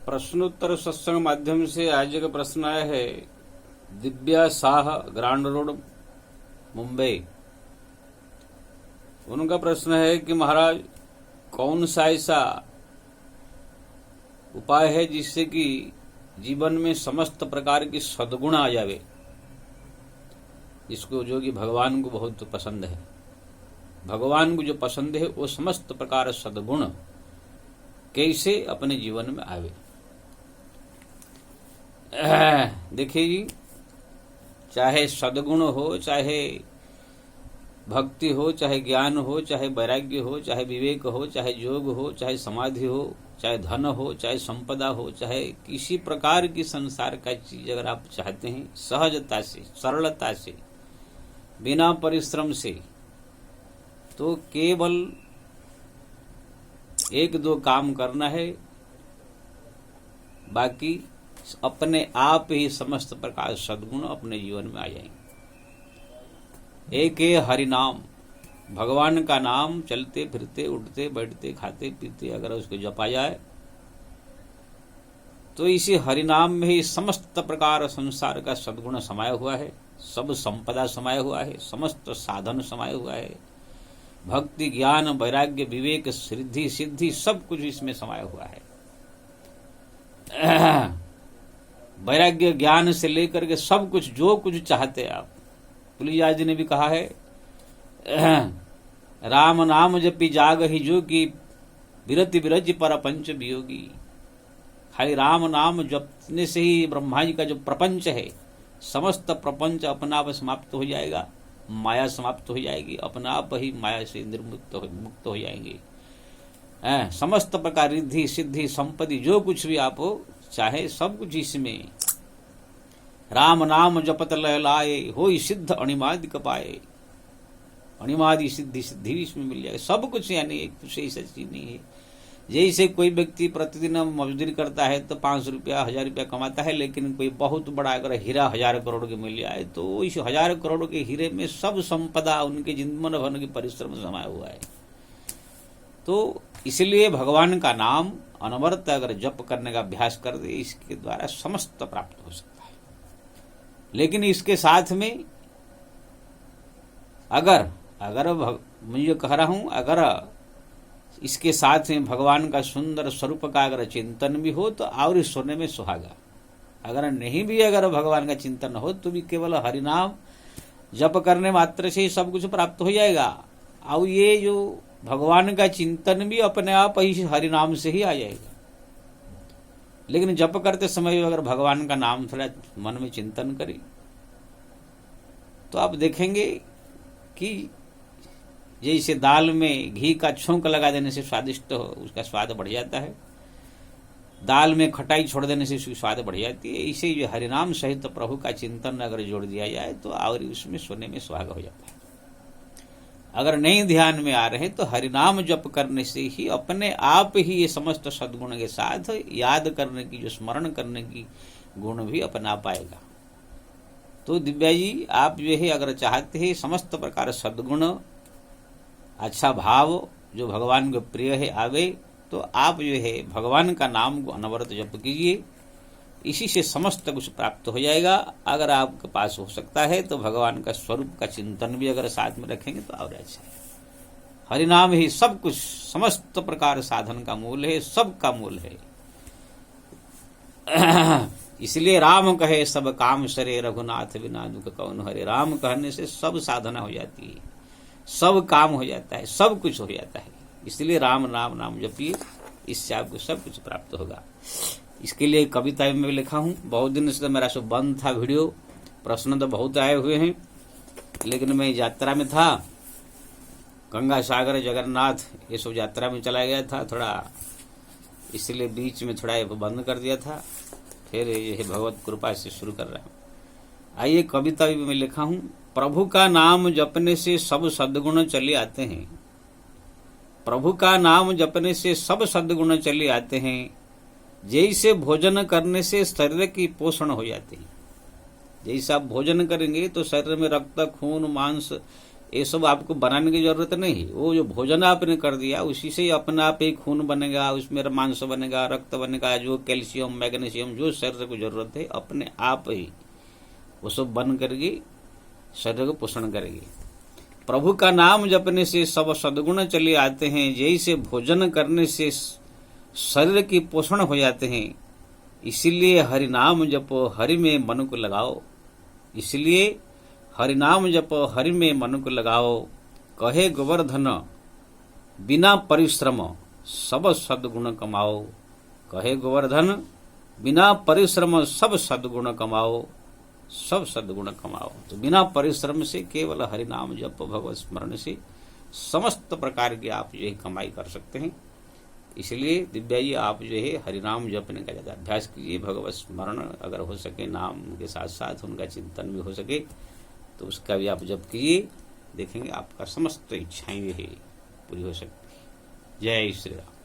प्रश्नोत्तर सत्संग माध्यम से आज का प्रश्न आया है दिव्या शाह, ग्रांड रोड, मुंबई। उनका प्रश्न है कि महाराज कौन सा ऐसा उपाय है जिससे कि जीवन में समस्त प्रकार की सद्गुण आ जावे, जिसको जो कि भगवान को बहुत पसंद है। भगवान को जो पसंद है वो समस्त प्रकार सद्गुण कैसे अपने जीवन में आवे। देखिए जी, चाहे सद्गुण हो, चाहे भक्ति हो, चाहे ज्ञान हो, चाहे वैराग्य हो, चाहे विवेक हो, चाहे योग हो, चाहे समाधि हो, चाहे धन हो, चाहे संपदा हो, चाहे किसी प्रकार की संसार का चीज अगर आप चाहते हैं सहजता से, सरलता से, बिना परिश्रम से, तो केवल एक दो काम करना है, बाकी अपने आप ही समस्त प्रकार सद्गुण अपने जीवन में आ जाएंगे। एक है हरिनाम, भगवान का नाम चलते फिरते उठते बैठते खाते पीते अगर उसको जपा जाए तो इसी हरिनाम में ही समस्त प्रकार संसार का सद्गुण समाया हुआ है, सब संपदा समाया हुआ है, समस्त साधन समाया हुआ है, भक्ति ज्ञान वैराग्य विवेक सिद्धि सिद्धि सब कुछ इसमें समाया हुआ है। वैराग्य ज्ञान से लेकर के सब कुछ जो कुछ चाहते हैं आप। तुलसीदास जी ने भी कहा है राम नाम जपि जाग ही जोगी, विरति विरज पर पंच वियोगी। खाली राम नाम जपने से ही ब्रह्मा जी का जो प्रपंच है, समस्त प्रपंच अपना आप समाप्त हो जाएगा, माया समाप्त हो जाएगी, अपना आप ही माया से मुक्त हो जाएंगे। समस्त प्रकार रिद्धि सिद्धि संपत्ति जो कुछ भी आप चाहे सब कुछ इसमें राम नाम जपत लय लाए, हो सिद्ध अणिमादि कपाए। अणिमादि सिद्धि सिद्धि इसमें मिल जाएगा, सब कुछ। यानी एक कुछ ऐसा चीज नहीं है। जैसे कोई व्यक्ति प्रतिदिन मजदूरी करता है तो 500 रुपया 1000 रुपया कमाता है, लेकिन कोई बहुत बड़ा अगर हीरा 1000 करोड़ के मिल जाए तो इस 1000 करोड़ के हीरे में सब संपदा उनके जीवन भर की परिश्रम समाया हुआ है। तो इसलिए भगवान का नाम अनवरत अगर जप करने का अभ्यास कर दे, इसके द्वारा समस्त प्राप्त हो सकता है। लेकिन इसके साथ में अगर मैं ये कह रहा हूं, अगर इसके साथ में भगवान का सुंदर स्वरूप का अगर चिंतन भी हो तो और सोने में सुहागा। अगर नहीं भी अगर भगवान का चिंतन हो तो भी केवल हरिनाम जप करने मात्र से ही सब कुछ प्राप्त हो जाएगा। और ये जो भगवान का चिंतन भी अपने आप ही हरिनाम से ही आ जाएगा। लेकिन जप करते समय अगर भगवान का नाम थोड़ा मन में चिंतन करें तो आप देखेंगे कि जैसे दाल में घी का छौंक लगा देने से स्वादिष्ट हो, उसका स्वाद बढ़ जाता है, दाल में खटाई छोड़ देने से उसकी स्वाद बढ़ जाती है। इसे जो हरिनाम सहित तो प्रभु का चिंतन अगर जोड़ दिया जाए तो और उसमें सोने में सुहागा हो जाता है। अगर नहीं ध्यान में आ रहे तो हरिनाम जप करने से ही अपने आप ही ये समस्त सद्गुण के साथ याद करने की, जो स्मरण करने की गुण भी अपना पाएगा। तो दिव्या जी, आप जो है अगर चाहते हैं समस्त प्रकार सद्गुण, अच्छा भाव जो भगवान को प्रिय है आवे, तो आप जो है भगवान का नाम को अनवरत जप कीजिए, इसी से समस्त कुछ प्राप्त हो जाएगा। अगर आपके पास हो सकता है तो भगवान का स्वरूप का चिंतन भी अगर साथ में रखेंगे तो और अच्छा है। हरिनाम ही सब कुछ, समस्त प्रकार साधन का मूल है, सब का मूल है। इसलिए राम कहे सब काम सरे, रघुनाथ बिना दुख कौन हरे। राम कहने से सब साधना हो जाती है, सब काम हो जाता है, सब कुछ हो जाता है। इसलिए राम नाम जपिए, इससे आपको सब कुछ प्राप्त होगा। इसके लिए कविता में लिखा हूं। बहुत दिन से तो मेरा सब बंद था वीडियो, प्रश्न तो बहुत आए हुए हैं, लेकिन मैं यात्रा में था, गंगा सागर जगन्नाथ ये सब यात्रा में चला गया था थोड़ा, इसलिए बीच में थोड़ा बंद कर दिया था। फिर ये भगवत कृपा से शुरू कर रहा हूं। आइए कविता भी मैं लिखा हूं। प्रभु का नाम जपने से सब सद्गुण चले आते हैं। प्रभु का नाम जपने से सब सद्गुण चले आते हैं। जैसे भोजन करने से शरीर की पोषण हो जाती है। जैसे आप भोजन करेंगे तो शरीर में रक्त खून मांस ये सब आपको बनाने की जरूरत नहीं। वो जो भोजन आपने कर दिया उसी से ही अपने आप ही खून बनेगा, उसमें मांस बनेगा, रक्त बनेगा, जो कैल्शियम मैग्नीशियम जो शरीर को जरूरत है अपने आप ही वो सब बन करके शरीर को पोषण करेगी। प्रभु का नाम जपने से सब सद्गुण चले आते हैं, जैसे भोजन करने से शरीर की पोषण हो जाते हैं। इसीलिए हरि नाम जपो हरि में मन को लगाओ, इसलिए हरि नाम जपो हरि में मन को लगाओ। कहे गोवर्धन बिना परिश्रम सब सद्गुण कमाओ, कहे गोवर्धन बिना परिश्रम सब सद्गुण कमाओ, सब सद्गुण कमाओ। तो बिना परिश्रम से केवल हरि नाम जप भगवत स्मरण से समस्त प्रकार की आप जो है कमाई कर सकते हैं। इसलिए दिव्या जी आप जो है हरिनाम जपने का ज्यादा अभ्यास कीजिए। भगवत स्मरण अगर हो सके, नाम के साथ साथ उनका चिंतन भी हो सके तो उसका भी आप जप कीजिए, देखेंगे आपका समस्त इच्छाएं जो है पूरी हो सकती है। जय श्री राम।